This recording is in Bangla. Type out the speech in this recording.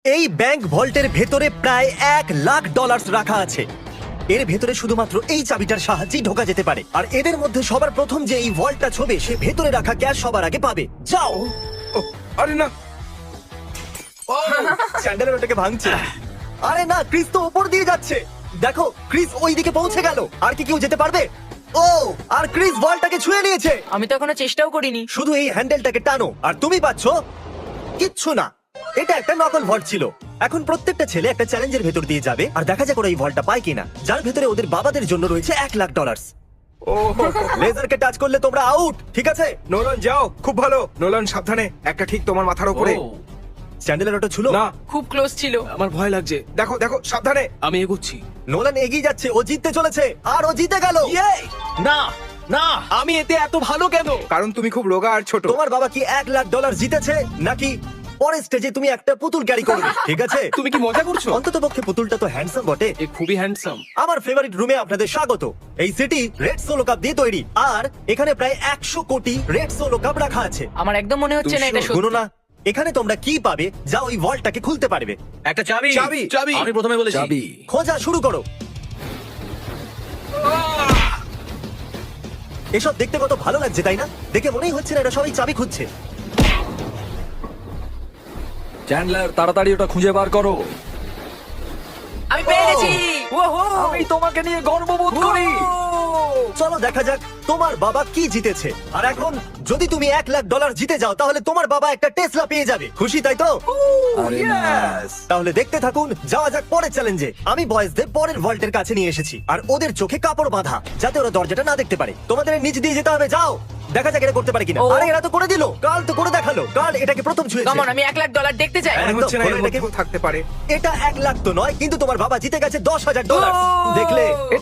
এই ব্যাংক ভল্টের ভেতরে প্রায় $1,00,000 রাখা আছে। এর ভেতরে শুধুমাত্র এই চাবিটার সাহায্যেই ঢোকা যেতে পারে। আর এদের মধ্যে সবার প্রথম যে এই ভল্টটা ছবে সে ভেতরে রাখা ক্যাশ সবার আগে পাবে। যাও। ও, আরে না। চ্যান্ডেলার ওটাকে ভাঙছে। আরে না, ক্রিস তো উপর দিয়ে যাচ্ছে। দেখো, ক্রিস ওই দিকে পৌঁছে গেল। আর কি কেউ যেতে পারবে? ও, আর ক্রিস বলটাকে ছুঁয়ে নিয়েছে। আমি তো এখনো চেষ্টাও করিনি। শুধু এই হ্যান্ডেলটাকে টানো আর তুমি পাচ্ছ কিচ্ছু না। এটা একটা নকল ভল্ট ছিল। এখন প্রত্যেকটা ছেলে একটা চ্যালেঞ্জের ভেতর দিয়ে যাবে আর দেখা যাক ওরা এই ভল্টটা পায় কিনা, যার ভেতরে ওদের বাবাদের জন্য রয়েছে $1,00,000। ও লেজারকে টাচ করলে তোমরা আউট, ঠিক আছে? নোলান যাও, খুব ভালো। নোলান সাবধানে, একটা ঠিক তোমার মাথার উপরে। চ্যান্ডেলার ওটা ছিল না, খুব ক্লোজ ছিল। আমার ভয় লাগছে। দেখো দেখো, সাবধানে। আমি এগোচ্ছি। নোলান এগিয়ে যাচ্ছে, ও জিততে চলেছে আর ও জিতে গেল। না না, আমি এতে এত ভালো কেন? কারণ তুমি খুব রোগা আর ছোট। তোমার বাবা কি $1,00,000 জিতেছে নাকি পরের স্টেজে তুমি একটা পুতুল ক্যারি করবে? ঠিক আছে, তুমি কি মজা করছো? অন্তত পক্ষে পুতুলটা তো হ্যান্ডসাম বটে। এ খুবই হ্যান্ডসাম। আমার ফেভারিট রুমে আপনাদের স্বাগত। এই সিটি রেড সোলো কাপ দিয়ে তৈরি আর এখানে প্রায় 100 কোটি রেড সোলো কাপ রাখা আছে। আমার একদম মনে হচ্ছে না এটা গুনো সত্যি। না, এখানে তোমরা কি পাবে যা ওই ভল্টটাকে খুলতে পারবে। একটা চাবি। চাবি। চাবি। আমি প্রথমে বলেছি চাবি। খোঁজা শুরু করো। এসব দেখতে কত ভালো লাগছে তাই না? দেখে মনেই হচ্ছে না এরা সবাই চাবি খুঁজছে। চ্যান্ডলার, তাড়াতাড়ি ওটা খুঁজে বার করো। আমি পেয়ে গেছি। ওহো! আমি তোমাকে নিয়ে গর্ববোধ করি। চলো দেখা যাক তোমার বাবা কি জিতেছে। আর এখন যদি তুমি $1,00,000 জিতে যাও তাহলে তোমার বাবা একটা টেসলা পেয়ে যাবে। খুশি তাই তো? আরে না। তাহলে দেখতে থাকুন, যাওয়া যাক পরের চ্যালেঞ্জে। আমি বয়েজদের পরের ভল্টের কাছে নিয়ে এসেছি আর ওদের চোখে কাপড় বাঁধা যাতে ওরা দরজাটা না দেখতে পারে। তোমাদের নিচ দিয়ে যেতে হবে, যাও। দেখা যাক এরা করতে পারে কিনা। ও। আরে এরা তো করে দিল, কাল তো করে দেখালো। কাল এটাকে প্রথম ছুঁয়েছে। কেমন, আমি $1,00,000 দেখতে চাই। হ্যাঁ। মনে হচ্ছে না একদম, এর এটাকে- মধ্যেও থাকতে পারে। এটা 1,00,000 তো নয়, কিন্তু তোমার বাবা জিতে গেছে $10,000। ও। দেখলে